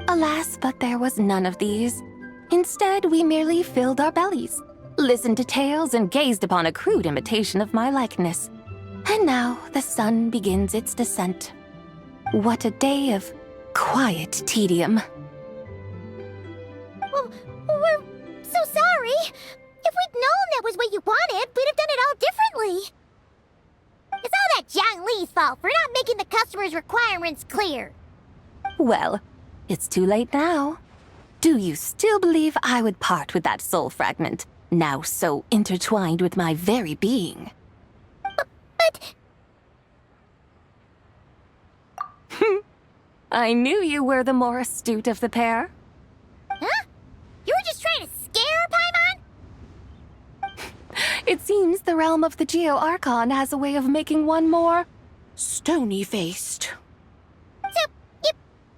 Alas, but there was none of these. Instead, we merely filled our bellies, listened to tales, and gazed upon a crude imitation of my likeness. And now the sun begins its descent. What a day of quiet tedium. Well, we're so sorry. If we'd known that was what you wanted, we'd have done it all differently. It's all that Zhang Li's fault for not making the customer's requirements clear. Well, it's too late now. Do you still believe I would part with that soul fragment, now so intertwined with my very being? But... I knew you were the more astute of the pair. Huh? You were just trying to scare Paimon? It seems the realm of the Geo-Archon has a way of making one more stony-faced. So, you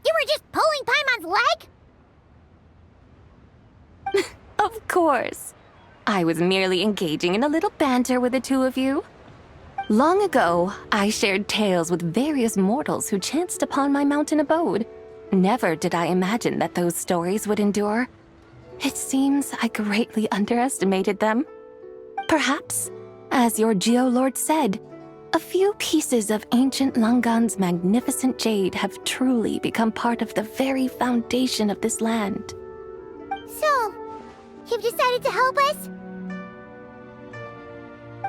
were just pulling Paimon's leg? Of course. I was merely engaging in a little banter with the two of you. Long ago, I shared tales with various mortals who chanced upon my mountain abode. Never did I imagine that those stories would endure. It seems I greatly underestimated them. Perhaps, as your Geolord said, a few pieces of ancient Langan's magnificent jade have truly become part of the very foundation of this land. So, you've decided to help us?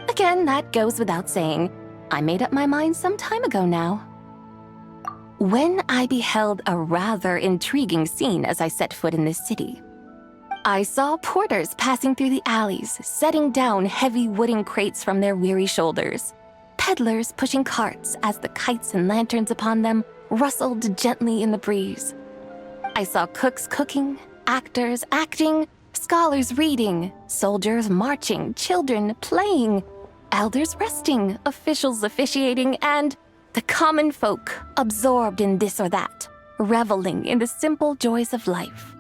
Again, that goes without saying. I made up my mind some time ago now. When I beheld a rather intriguing scene as I set foot in this city, I saw porters passing through the alleys, setting down heavy wooden crates from their weary shoulders. Peddlers pushing carts as the kites and lanterns upon them rustled gently in the breeze. I saw cooks cooking, actors acting, scholars reading, soldiers marching, children playing. elders resting, officials officiating, and the common folk absorbed in this or that, reveling in the simple joys of life.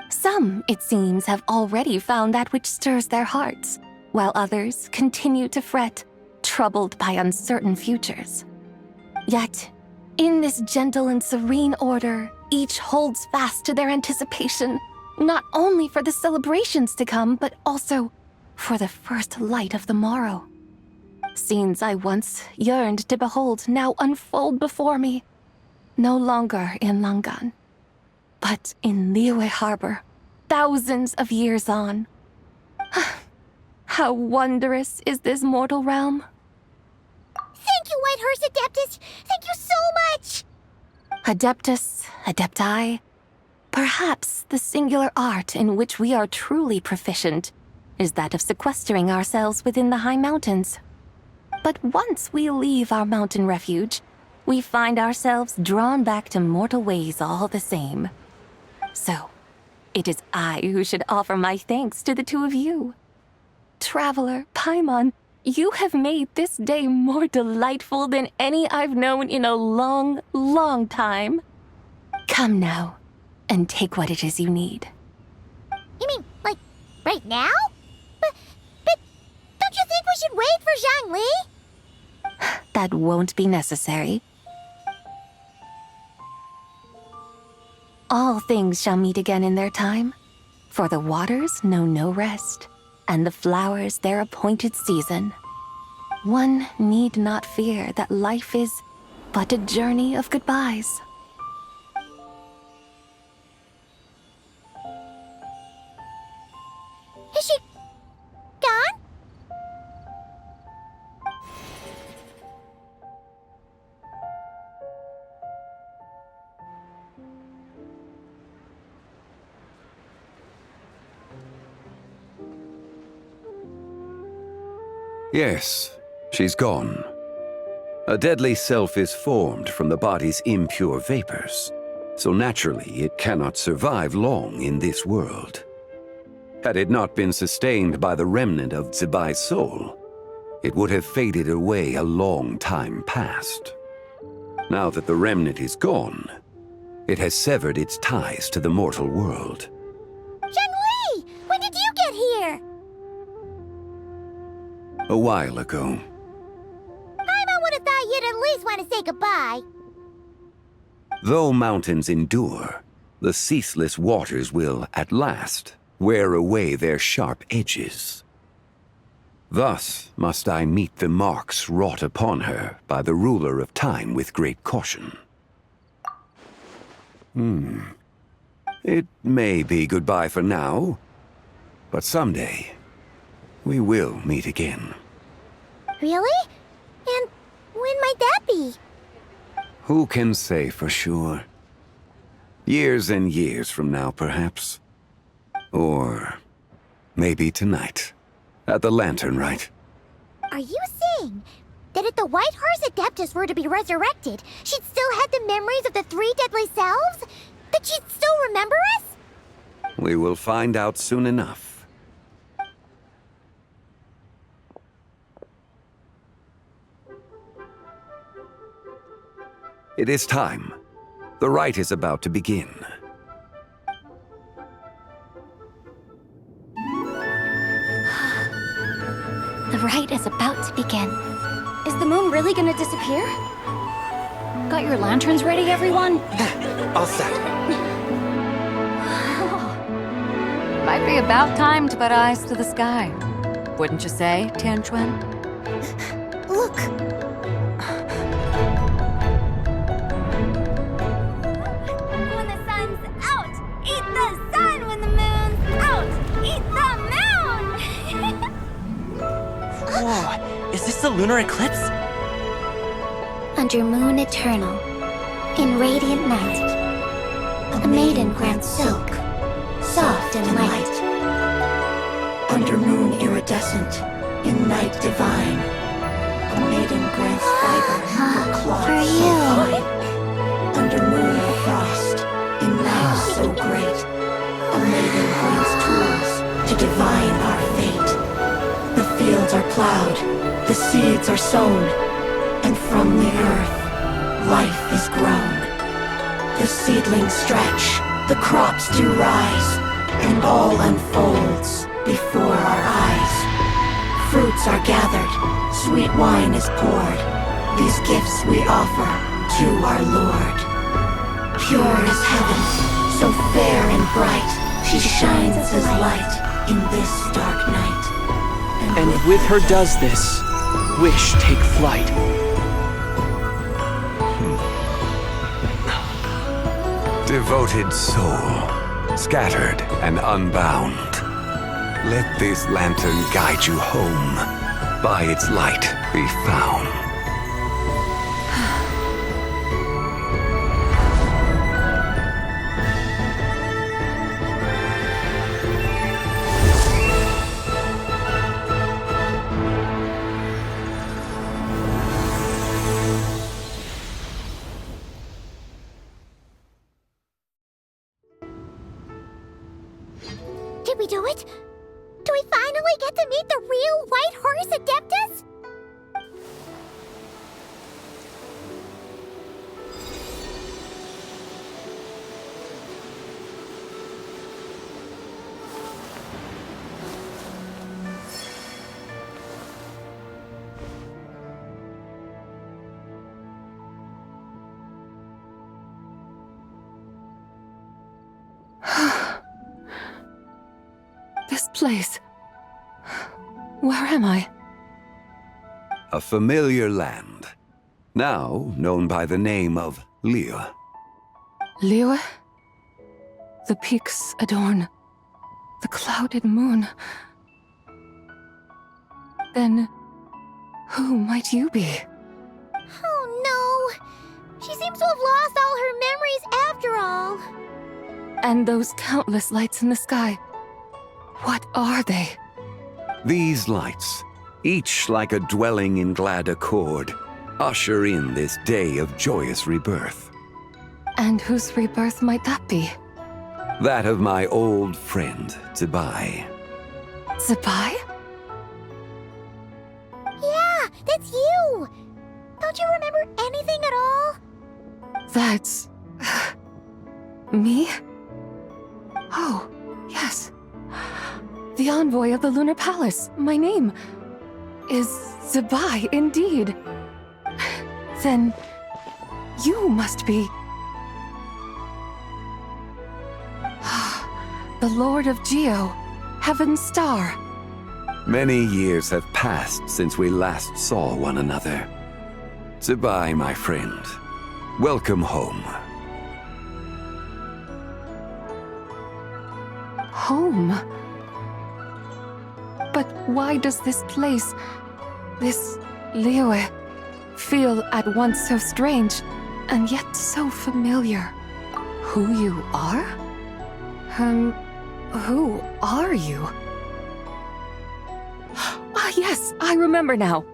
Some, it seems, have already found that which stirs their hearts, while others continue to fret, troubled by uncertain futures. Yet, in this gentle and serene order, each holds fast to their anticipation, not only for the celebrations to come, but also for the first light of the morrow. Scenes I once yearned to behold now unfold before me, no longer in Langan, but in Liyue Harbor, thousands of years on. How wondrous is this mortal realm! Thank you, Whitehurst Adeptus! Thank you so much! Adeptus, Adepti, perhaps the singular art in which we are truly proficient is that of sequestering ourselves within the high mountains. But once we leave our mountain refuge, we find ourselves drawn back to mortal ways all the same. So, it is I who should offer my thanks to the two of you. Traveler, Paimon, you have made this day more delightful than any I've known in a long, long time. Come now, and take what it is you need. You mean, like, right now? But don't you think we should wait for Zhangli? That won't be necessary. All things shall meet again in their time, for the waters know no rest, and the flowers their appointed season. One need not fear that life is but a journey of goodbyes. Is she gone? Yes, she's gone. A deadly self is formed from the body's impure vapors, so naturally it cannot survive long in this world. Had it not been sustained by the remnant of Zibai's soul, it would have faded away a long time past. Now that the remnant is gone, it has severed its ties to the mortal world. Zhangli! When did you get here? A while ago. I would have thought you'd at least want to say goodbye. Though mountains endure, the ceaseless waters will, at last, wear away their sharp edges. Thus must I meet the marks wrought upon her by the ruler of time with great caution. It may be goodbye for now, but someday we will meet again. Really? And when might that be? Who can say for sure? Years and years from now, perhaps. Or maybe tonight, at the Lantern Rite. Are you saying that if the Whitehurst Adeptus were to be resurrected, she'd still have the memories of the three deadly selves? That she'd still remember us? We will find out soon enough. It is time. The rite is about to begin. The rite is about to begin. Is the moon really gonna disappear? Got your lanterns ready, everyone? All set. Might be about time to put eyes to the sky. Wouldn't you say, Tianquan? Look! When the sun's out, eat the sun. When the moon's out, eat the moon. Whoa, is this the lunar eclipse? Under moon eternal, in radiant night, a maiden grants silk, soft and light. Under moon iridescent, in night divine, a maiden grants fiber for cloth For so you. fine. Under moon of frost, in night so great, a maiden grants tools to divine our fate. The fields are plowed, the seeds are sown, and from the earth, life is grown. The seedlings stretch, the crops do rise, and all unfolds before our eyes. Fruits are gathered, sweet wine is poured. These gifts we offer to our Lord. Pure is heaven, so fair and bright. She shines as light in this dark night. And with her does this, wish take flight. Devoted soul, scattered and unbound. Let this lantern guide you home. By its light be found. Did we do it? Do we finally get to meet the real White Horse Adeptus? This place. Where am I? A familiar land, now known by the name of Liyue. Liyue? The peaks adorn the clouded moon. Then, who might you be? Oh no! She seems to have lost all her memories after all. And those countless lights in the sky. What are they? These lights, each like a dwelling in glad accord, usher in this day of joyous rebirth. And whose rebirth might that be? That of my old friend, Zibai. Zibai? Yeah, that's you! Don't you remember anything at all? That's... me? Oh, yes. The envoy of the Lunar Palace, my name, is Zibai indeed. Then, you must be... the Lord of Geo, Heaven's Star. Many years have passed since we last saw one another. Zibai, my friend, welcome home. Home? But why does this place, this Liyue, feel at once so strange and yet so familiar? Who you are? Who are you? Ah, yes, I remember now.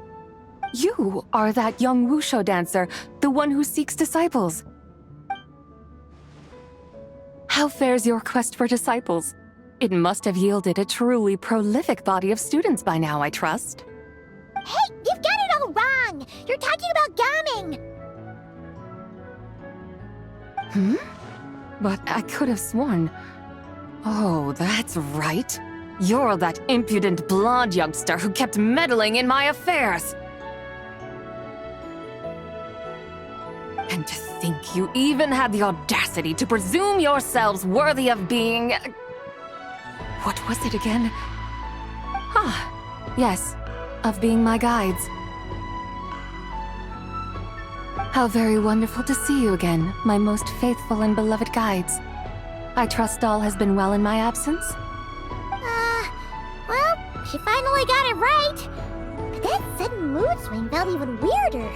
You are that young Wushu dancer, the one who seeks disciples. How fares your quest for disciples? It must have yielded a truly prolific body of students by now, I trust. Hey, you've got it all wrong! You're talking about Gaming! But I could have sworn... Oh, that's right. You're that impudent blonde youngster who kept meddling in my affairs. And to think you even had the audacity to presume yourselves worthy of being... What was it again? Ah, yes, of being my guides. How very wonderful to see you again, my most faithful and beloved guides. I trust all has been well in my absence? Well, she finally got it right. But that sudden mood swing felt even weirder.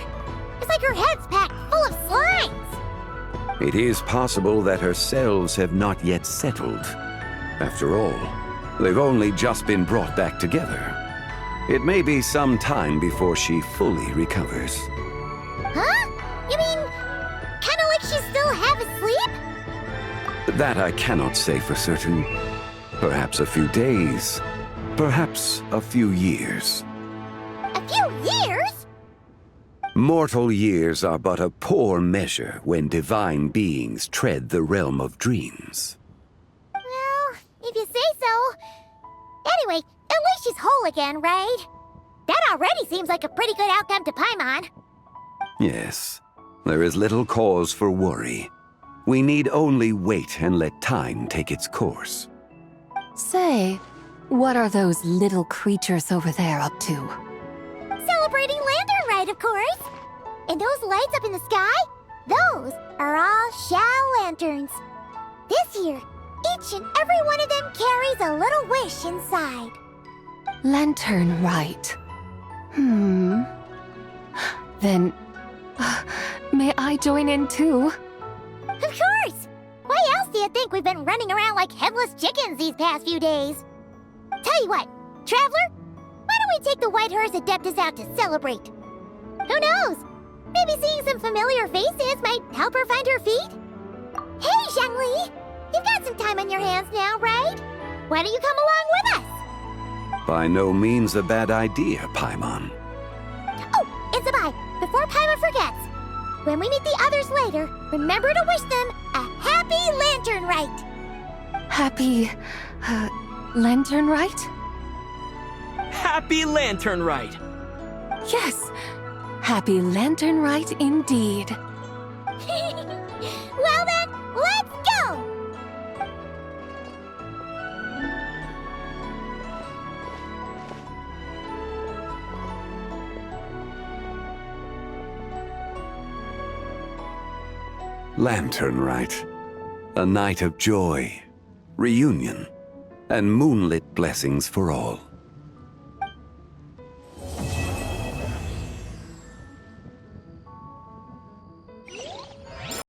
It's like her head's packed full of slimes. It is possible that her cells have not yet settled. After all, they've only just been brought back together. It may be some time before she fully recovers. Huh? You mean, kinda like she's still half asleep? That I cannot say for certain. Perhaps a few days. Perhaps a few years. A few few years? Mortal years are but a poor measure when divine beings tread the realm of dreams. Well, if you say so. Anyway, at least she's whole again, right? That already seems like a pretty good outcome to Paimon. Yes, there is little cause for worry. We need only wait and let time take its course. Say, what are those little creatures over there up to? Celebrating Lantern Rite, of course. And those lights up in the sky? Those are all Shao lanterns. This year, each and every one of them carries a little wish inside. Lantern Rite. Then, may I join in too? Of course! Why else do you think we've been running around like headless chickens these past few days? Tell you what, Traveler, why don't we take the White Horse Adeptus out to celebrate? Who knows? Maybe seeing some familiar faces might help her find her feet? Hey, Zhongli! You've got some time on your hands now, right? Why don't you come along with us? By no means a bad idea, Paimon. Oh, and Zabai, before Paimon forgets, when we meet the others later, remember to wish them a happy Lantern Rite. Happy, Lantern Rite? Happy Lantern Rite! Yes, Happy Lantern Rite indeed. Well then, let's go! Lantern Rite. A night of joy, reunion, and moonlit blessings for all.